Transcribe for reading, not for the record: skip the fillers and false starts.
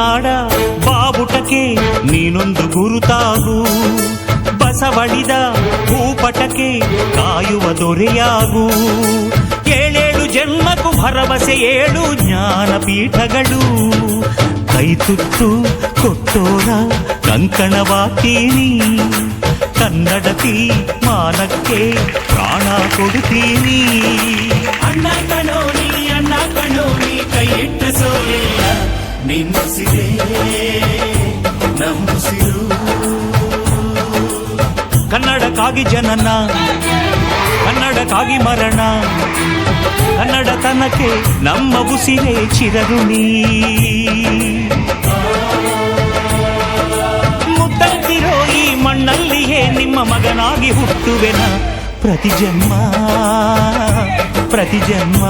ನಾಡ ಬಾವುಟಕ್ಕೆ ನೀನೊಂದು ಗುರುತಾಗು, ಬಸವಳಿದ ಭೂಪಟಕ್ಕೆ ಕಾಯುವ ದೊರೆಯಾಗು. ಏಳೇಳು ಜನ್ಮಕ್ಕೂ ಭರವಸೆ ಏಳು ಜ್ಞಾನಪೀಠಗಳು. ಕೈತುತ್ತು ಕೊಟ್ಟೋರ ಕಂಕಣವಾಗ್ತೀನಿ, ಕನ್ನಡತಿ ಮಾನಕ್ಕೆ ಪ್ರಾಣ ಕೊಡುತ್ತೀನಿ. ಅಣ್ಣ ಕಣೋನಿ ಅಣ್ಣ ಕಣೋನಿ ಕೈ ಇಟ್ಟ ಸೋಲಿಲ್ಲ, ನಿನ್ನುಸಿರೇ ನಮ್ಮುಸಿರು. ಕನ್ನಡಕ್ಕಾಗಿ ಜನನ, ಕನ್ನಡಕ್ಕಾಗಿ ಮರಣ, ಕನ್ನಡತನಕ್ಕೆ ನಮ್ಮ ಉಸಿರೇ ಚಿರಋಣಿ. ಮುತ್ತಂತಿರೋ ಈ ಮಣ್ಣಲ್ಲಿಯೇ ನಿಮ್ಮ ಮಗನಾಗಿ ಹುಟ್ಟುವೆನ ಪ್ರತಿ ಜನ್ಮ ಪ್ರತಿ ಜನ್ಮ.